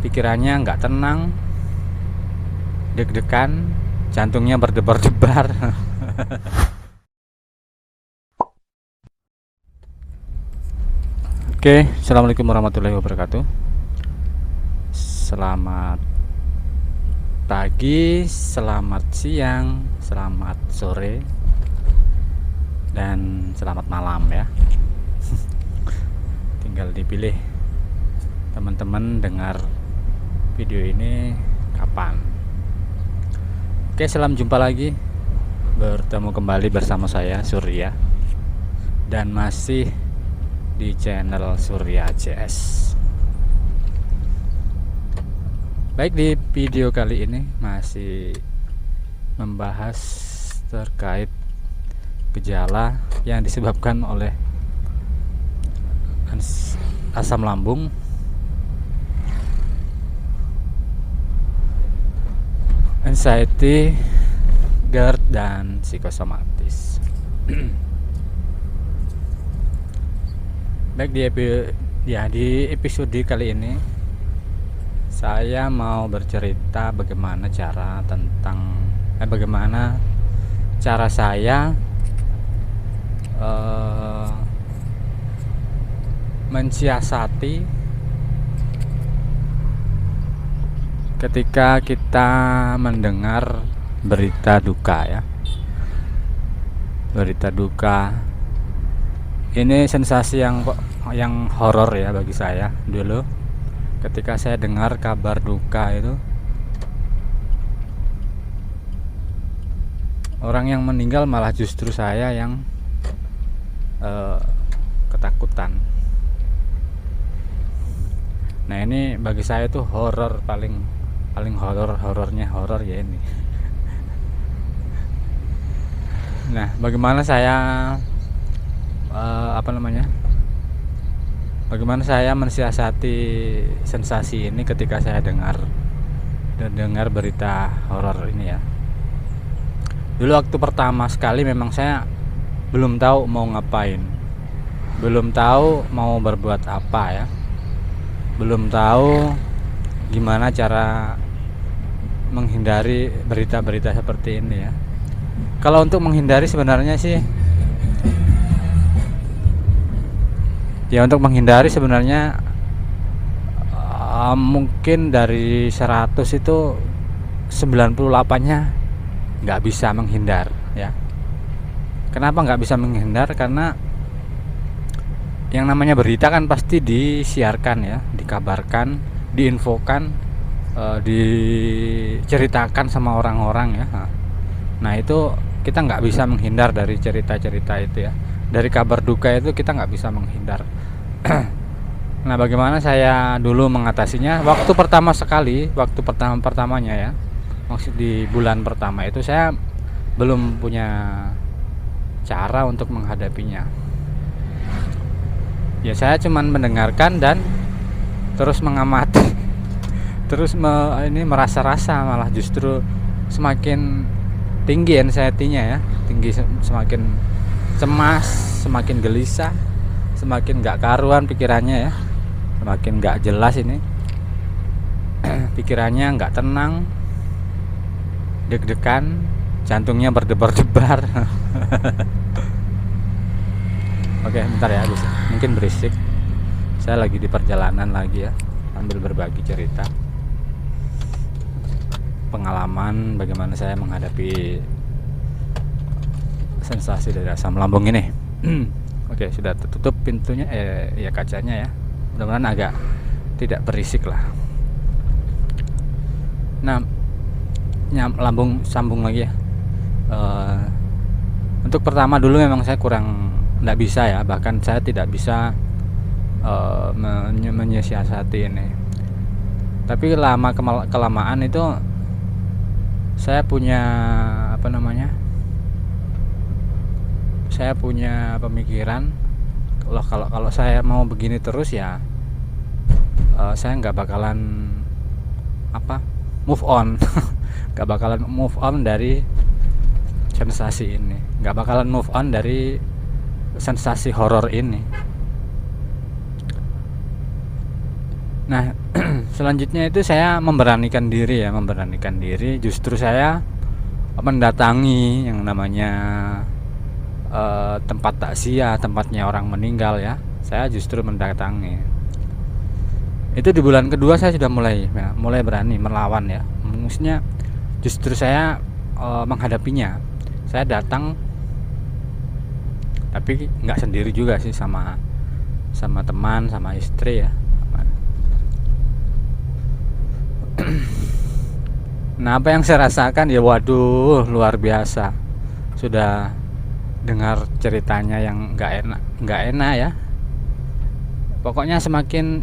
pikirannya nggak tenang, deg-degan, jantungnya berdebar-debar. Oke, assalamualaikum warahmatullahi wabarakatuh. Selamat pagi, selamat siang, selamat sore, dan selamat malam ya. Tinggal dipilih teman-teman dengar video ini kapan. Oke, salam jumpa lagi. Bertemu kembali bersama saya Surya, dan masih di channel Surya CS. Baik, di video kali ini masih membahas terkait gejala yang disebabkan oleh asam lambung, anxiety, GERD, dan psikosomatis. Baik, di episode kali ini saya mau bercerita bagaimana cara saya mensiasati ketika kita mendengar berita duka ya. Berita duka ini sensasi yang horor ya bagi saya dulu. Ketika saya dengar kabar duka itu, orang yang meninggal malah justru saya yang ketakutan. Nah, ini bagi saya itu horor, paling horornya ya ini. Nah, bagaimana saya bagaimana saya mensiasati sensasi ini ketika saya dengar berita horor ini ya. Dulu waktu pertama sekali memang saya belum tahu mau ngapain, belum tahu mau berbuat apa ya, belum tahu gimana cara menghindari berita-berita seperti ini ya. Kalau untuk menghindari sebenarnya sih mungkin dari 100 itu 98-nya nggak bisa menghindar ya. Kenapa nggak bisa menghindar? Karena yang namanya berita kan pasti disiarkan ya, dikabarkan, diinfokan, diceritakan sama orang-orang ya. Nah, itu kita nggak bisa menghindar dari cerita-cerita itu ya. Dari kabar duka itu kita nggak bisa menghindar. Nah, bagaimana saya dulu mengatasinya? Waktu pertamanya ya, maksud di bulan pertama itu saya belum punya cara untuk menghadapinya. Ya, saya cuman mendengarkan dan terus mengamati, terus merasa-rasa, malah justru semakin tinggi anxiety-nya ya, semakin cemas, semakin gelisah, semakin gak karuan pikirannya ya, semakin gak jelas ini. Pikirannya gak tenang, deg-degan, jantungnya berdebar-debar. Oke, bentar ya, mungkin berisik. Saya lagi di perjalanan lagi ya, sambil berbagi cerita pengalaman bagaimana saya menghadapi sensasi dari asam lambung ini. Oke, sudah tertutup pintunya, ya kacanya ya. Mudah-mudahan agak tidak berisik lah. Nah, sambung lagi ya. Untuk pertama dulu memang saya kurang nggak bisa ya, bahkan saya tidak bisa menyiasati ini. Tapi kelamaan itu saya punya saya punya pemikiran kalau saya mau begini terus ya, saya nggak bakalan move on. Nggak bakalan move on dari sensasi ini, nggak bakalan move on dari sensasi horor ini. Nah, Selanjutnya itu saya memberanikan diri ya, memberanikan diri. Justru saya mendatangi yang namanya tempat takziah, tempatnya orang meninggal ya. Saya justru mendatangi. Itu di bulan kedua saya sudah mulai berani melawan ya. Maksudnya justru saya menghadapinya. Saya datang, tapi nggak sendiri juga sih, sama teman, sama istri ya. Nah, apa yang saya rasakan ya, waduh, luar biasa. Sudah dengar ceritanya yang nggak enak ya. Pokoknya semakin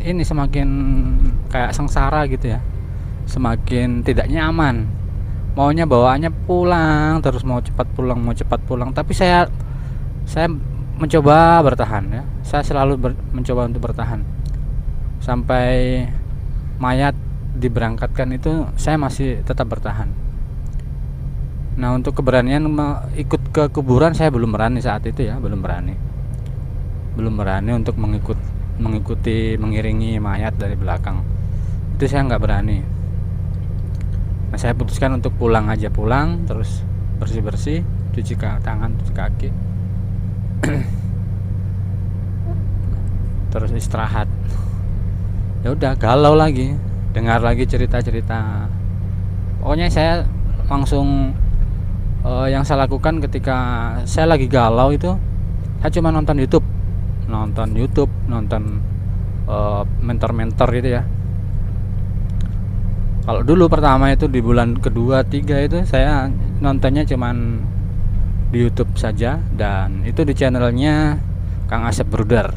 kayak sengsara gitu ya, semakin tidak nyaman. Maunya bawaannya pulang terus, mau cepat pulang. Tapi saya mencoba bertahan ya. Saya selalu mencoba untuk bertahan sampai mayat diberangkatkan, itu saya masih tetap bertahan. Nah, untuk keberanian ikut ke kuburan saya belum berani saat itu ya, belum berani untuk mengiringi mayat dari belakang. Itu saya nggak berani. Nah, saya putuskan untuk pulang terus bersih, cuci tangan, cuci kaki, terus istirahat. Ya udah, galau lagi, dengar lagi cerita. Pokoknya saya langsung yang saya lakukan ketika saya lagi galau itu, saya cuma nonton YouTube, nonton mentor gitu ya. Kalau dulu pertama itu di bulan kedua, tiga itu saya nontonnya cuman di YouTube saja, dan itu di channelnya Kang Asep Bruder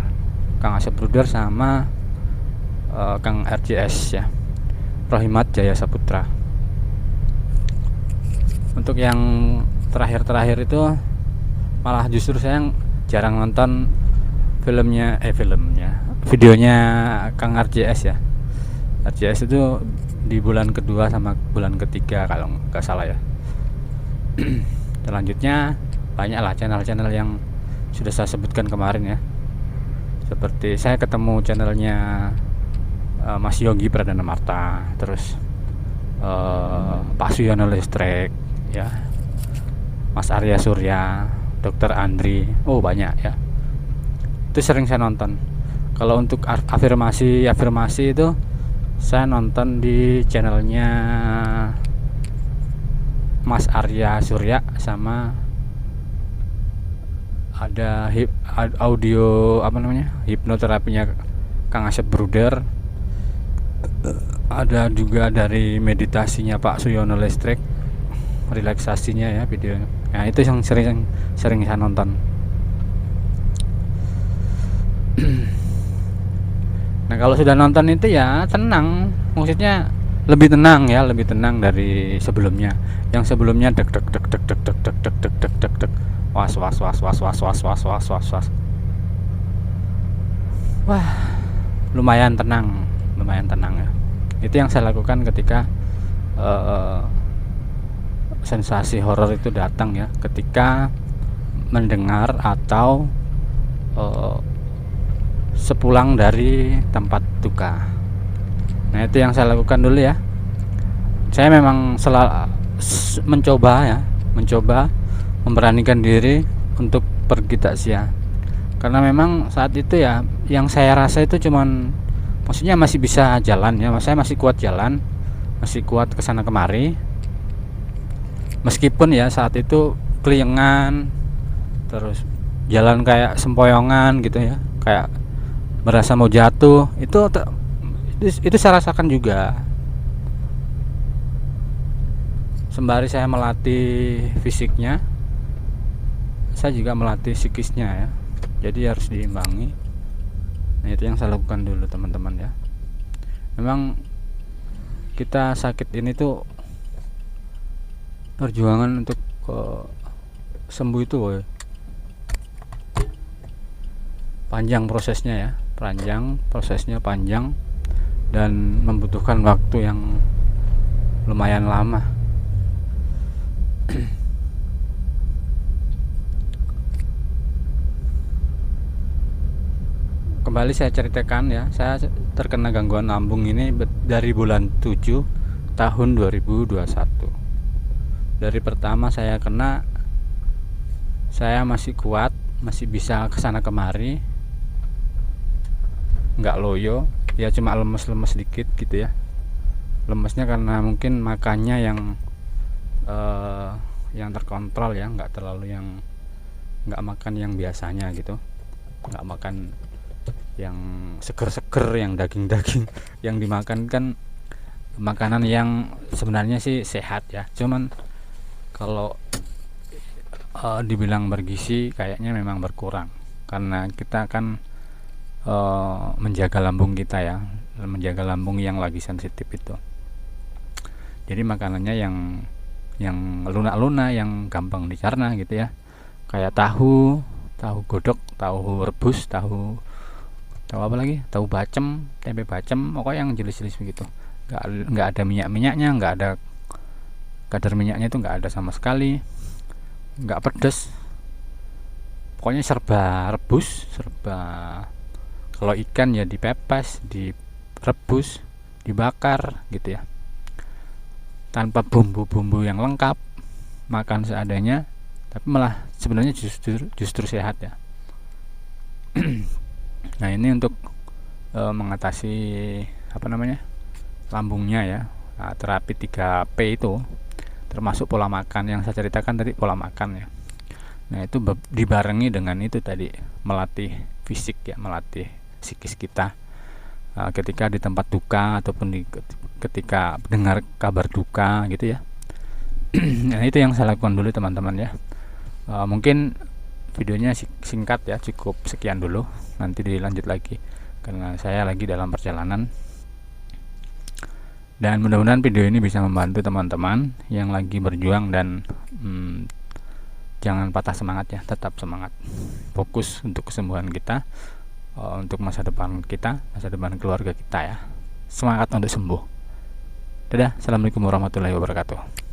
sama Kang RJS ya, Rohimat Jaya Saputra. Untuk yang terakhir itu malah justru saya jarang nonton videonya Kang RJS ya. RJS itu di bulan kedua sama bulan ketiga kalau nggak salah ya. Selanjutnya banyaklah channel-channel yang sudah saya sebutkan kemarin ya. Seperti saya ketemu channelnya Mas Yogi Pradana Marta, terus Pak Suyono Listrik ya, Mas Arya Surya, Dr. Andri, banyak ya. Itu sering saya nonton. Kalau untuk afirmasi itu saya nonton di channelnya Mas Arya Surya, sama ada audio hipnoterapinya Kang Asep Bruder. Ada juga dari meditasinya Pak Suyono Listrik, relaksasinya ya videonya. Nah, itu yang sering saya nonton. Nah, kalau sudah nonton itu ya tenang, maksudnya lebih tenang dari sebelumnya. Yang sebelumnya deg was. Wah, lumayan tenang ya. Itu yang saya lakukan ketika sensasi horor itu datang ya, ketika mendengar atau sepulang dari tempat duka. Nah, itu yang saya lakukan dulu ya. Saya memang mencoba memberanikan diri untuk pergi takziah, karena memang saat itu ya yang saya rasa itu cuman, maksudnya masih bisa jalan ya, saya masih kuat jalan, masih kuat kesana kemari, meskipun ya saat itu keliengan, terus jalan kayak sempoyongan gitu ya, kayak merasa mau jatuh. Itu saya rasakan juga. Sembari saya melatih fisiknya, saya juga melatih psikisnya ya, jadi harus diimbangi. Nah, itu yang saya lakukan dulu teman-teman ya. Memang kita sakit ini tuh perjuangan untuk sembuh itu panjang prosesnya, dan membutuhkan waktu yang lumayan lama. kembali saya ceritakan ya, saya terkena gangguan lambung ini dari bulan 7 tahun 2021. Dari pertama saya kena, saya masih kuat, masih bisa kesana kemari, nggak loyo ya, cuma lemes-lemes dikit gitu ya. Lemesnya karena mungkin makannya yang terkontrol ya, nggak terlalu yang nggak makan yang biasanya gitu, nggak makan yang seger-seger, yang daging-daging. Yang dimakan kan makanan yang sebenarnya sih sehat ya, cuman kalau dibilang bergizi kayaknya memang berkurang, karena kita kan menjaga lambung kita ya, menjaga lambung yang lagi sensitif itu. Jadi makanannya yang lunak-lunak, yang gampang dicerna gitu ya, kayak tahu godok, tahu rebus, tahu apa lagi, tahu bacem, tempe bacem, pokoknya yang jenis-jenis begitu. Nggak ada minyak-minyaknya, nggak ada kadar minyaknya itu nggak ada sama sekali, nggak pedes, pokoknya serba rebus, serba. Kalau ikan ya dipepes, direbus, dibakar gitu ya, tanpa bumbu-bumbu yang lengkap, makan seadanya, tapi malah sebenarnya justru sehat ya. Nah ini untuk mengatasi lambungnya ya. Nah, terapi 3P itu termasuk pola makan yang saya ceritakan tadi, pola makan ya. Nah itu dibarengi dengan itu tadi, melatih fisik ya, melatih psikis kita ketika di tempat duka ataupun ketika dengar kabar duka gitu ya. Nah itu yang saya lakukan dulu teman-teman ya. Mungkin videonya singkat ya, cukup sekian dulu, nanti dilanjut lagi karena saya lagi dalam perjalanan. Dan mudah-mudahan video ini bisa membantu teman-teman yang lagi berjuang, dan jangan patah semangat ya, tetap semangat, fokus untuk kesembuhan kita, untuk masa depan kita, masa depan keluarga kita ya. Semangat untuk sembuh. Dadah, assalamualaikum warahmatullahi wabarakatuh.